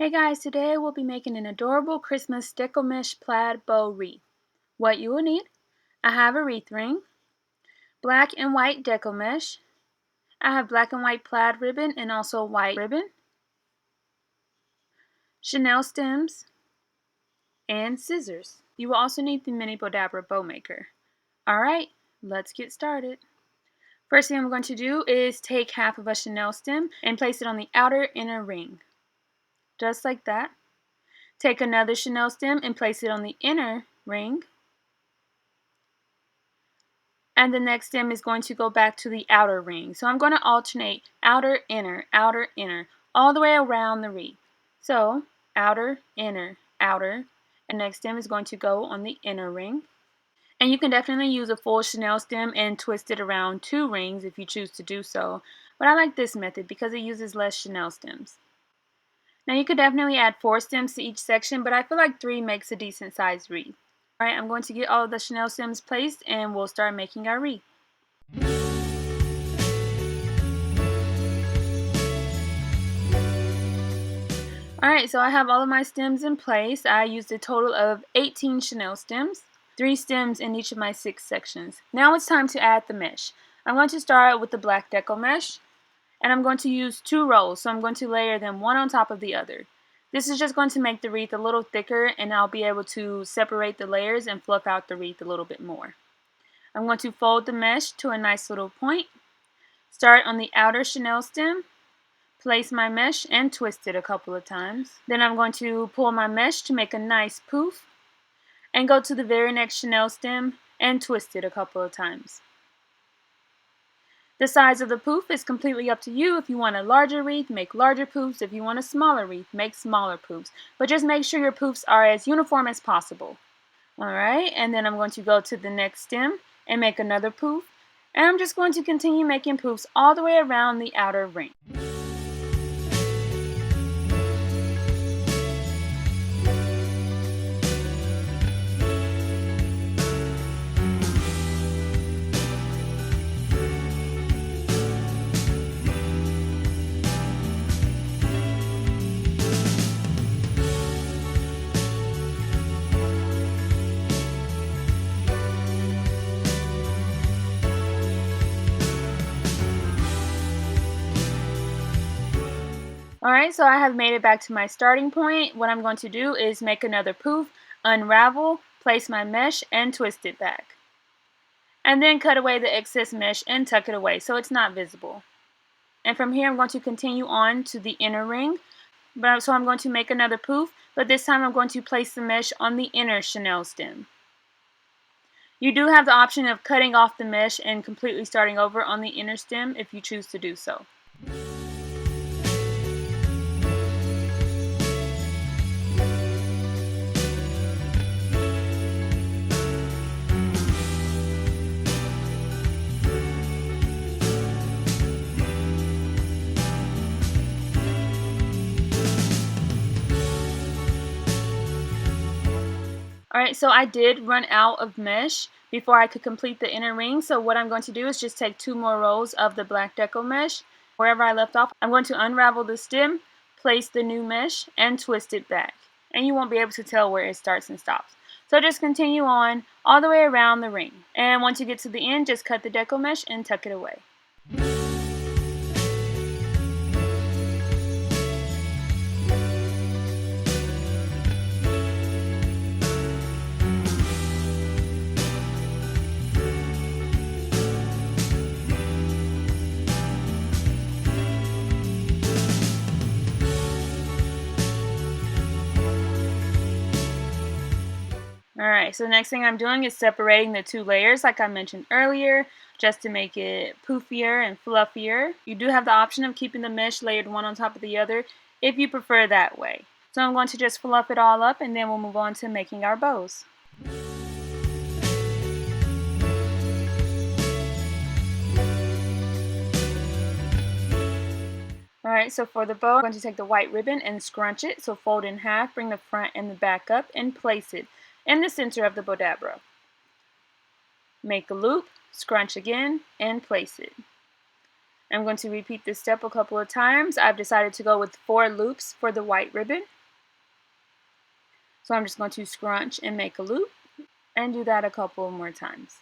Hey guys, today we'll be making an adorable Christmas Deco Mesh Plaid Bow Wreath. What you will need: I have a wreath ring, black and white Deco Mesh, I have black and white plaid ribbon and also white ribbon, chenille stems, and scissors. You will also need the mini Bodabra bow maker. Alright, let's get started. First thing I'm going to do is take half of a chenille stem and place it on the outer inner ring. Just like that. Take another chenille stem and place it on the inner ring. And the next stem is going to go back to the outer ring. So I'm going to alternate outer, inner, all the way around the wreath. So outer, inner, outer, and next stem is going to go on the inner ring. And you can definitely use a full chenille stem and twist it around 2 rings if you choose to do so. But I like this method because it uses less chenille stems. Now you could definitely add 4 stems to each section, but I feel like 3 makes a decent sized wreath. Alright, I'm going to get all of the chenille stems placed and we'll start making our wreath. Alright, so I have all of my stems in place. I used a total of 18 chenille stems, 3 stems in each of my 6 sections. Now it's time to add the mesh. I'm going to start with the black Deco mesh, and I'm going to use 2 rolls, so I'm going to layer them one on top of the other. This is just going to make the wreath a little thicker, and I'll be able to separate the layers and fluff out the wreath a little bit more. I'm going to fold the mesh to a nice little point, start on the outer chenille stem, place my mesh and twist it a couple of times. Then I'm going to pull my mesh to make a nice poof, and go to the very next chenille stem and twist it a couple of times. The size of the poof is completely up to you. If you want a larger wreath, make larger poofs. If you want a smaller wreath, make smaller poofs. But just make sure your poofs are as uniform as possible. Alright, and then I'm going to go to the next stem and make another poof. And I'm just going to continue making poofs all the way around the outer ring. Alright, so I have made it back to my starting point. What I'm going to do is make another poof, unravel, place my mesh, and twist it back. And then cut away the excess mesh and tuck it away so it's not visible. And from here I'm going to continue on to the inner ring. So I'm going to make another poof, but this time I'm going to place the mesh on the inner chenille stem. You do have the option of cutting off the mesh and completely starting over on the inner stem if you choose to do so. Alright, so I did run out of mesh before I could complete the inner ring, so what I'm going to do is just take 2 more rolls of the black Deco mesh. Wherever I left off, I'm going to unravel the stem, place the new mesh, and twist it back. And you won't be able to tell where it starts and stops. So just continue on all the way around the ring. And once you get to the end, just cut the Deco mesh and tuck it away. Alright, so the next thing I'm doing is separating the 2 layers like I mentioned earlier, just to make it poofier and fluffier. You do have the option of keeping the mesh layered one on top of the other if you prefer that way. So I'm going to just fluff it all up and then we'll move on to making our bows. Alright, so for the bow, I'm going to take the white ribbon and scrunch it. So fold in half, bring the front and the back up, and place it in the center of the Bodabra. Make a loop, scrunch again, and place it. I'm going to repeat this step a couple of times. I've decided to go with 4 loops for the white ribbon. So I'm just going to scrunch and make a loop and do that a couple more times.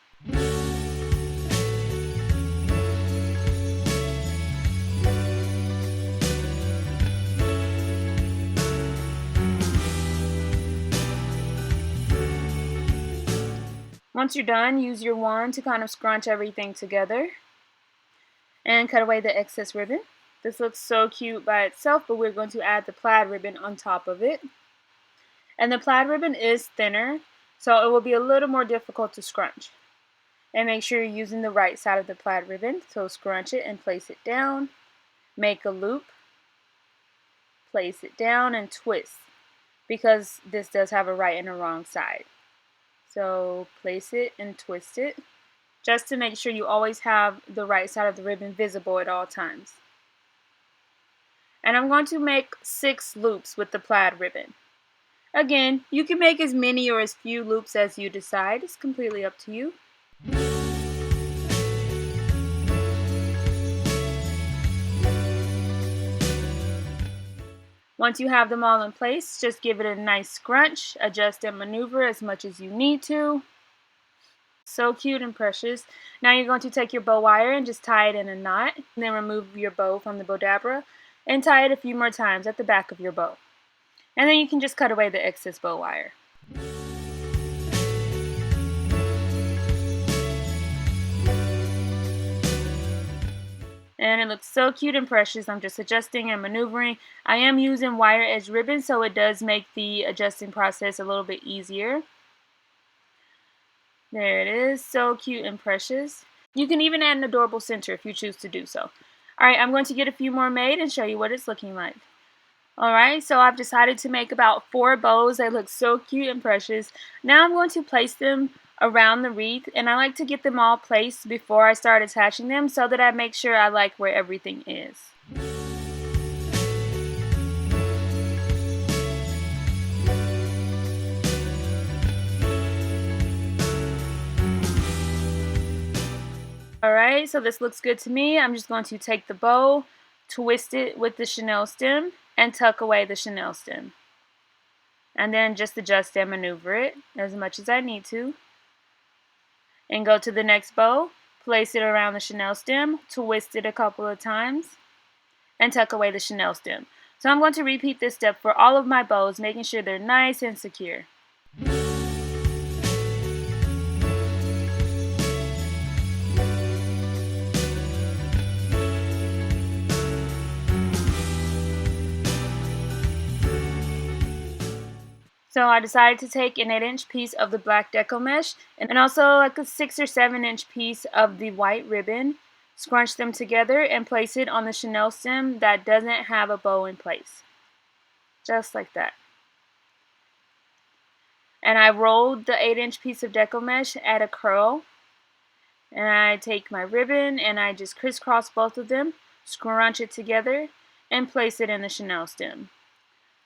Once you're done, use your wand to kind of scrunch everything together and cut away the excess ribbon. This looks so cute by itself, but we're going to add the plaid ribbon on top of it. And the plaid ribbon is thinner, so it will be a little more difficult to scrunch. And make sure you're using the right side of the plaid ribbon. So scrunch it and place it down. Make a loop. Place it down and twist, because this does have a right and a wrong side. So place it and twist it, just to make sure you always have the right side of the ribbon visible at all times. And I'm going to make 6 loops with the plaid ribbon. Again, you can make as many or as few loops as you decide. It's completely up to you. Once you have them all in place, just give it a nice scrunch, adjust and maneuver as much as you need to. So cute and precious. Now you're going to take your bow wire and just tie it in a knot, and then remove your bow from the bowdabra and tie it a few more times at the back of your bow. And then you can just cut away the excess bow wire. And it looks so cute and precious. I'm just adjusting and maneuvering. I am using wire edge ribbon, so it does make the adjusting process a little bit easier. There it is, so cute and precious. You can even add an adorable center if you choose to do so. Alright, I'm going to get a few more made and show you what it's looking like. Alright, so I've decided to make about 4 bows. They look so cute and precious. Now I'm going to place them around the wreath, and I like to get them all placed before I start attaching them so that I make sure I like where everything is. Alright, so this looks good to me. I'm just going to take the bow, twist it with the chenille stem, and tuck away the chenille stem. And then just adjust and maneuver it as much as I need to. And go to the next bow, place it around the chenille stem, twist it a couple of times, and tuck away the chenille stem. So I'm going to repeat this step for all of my bows, making sure they're nice and secure. So I decided to take an 8-inch piece of the black Deco mesh and also like a 6 or 7-inch piece of the white ribbon, scrunch them together and place it on the chenille stem that doesn't have a bow in place. Just like that. And I rolled the 8-inch piece of Deco mesh at a curl. And I take my ribbon and I just crisscross both of them, scrunch it together, and place it in the chenille stem.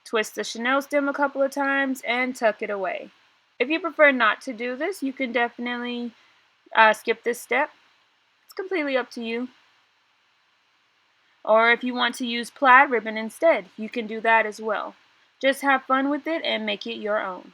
Twist the chenille stem a couple of times and tuck it away. If you prefer not to do this, you can definitely skip this step. It's completely up to you. Or if you want to use plaid ribbon instead, you can do that as well. Just have fun with it and make it your own.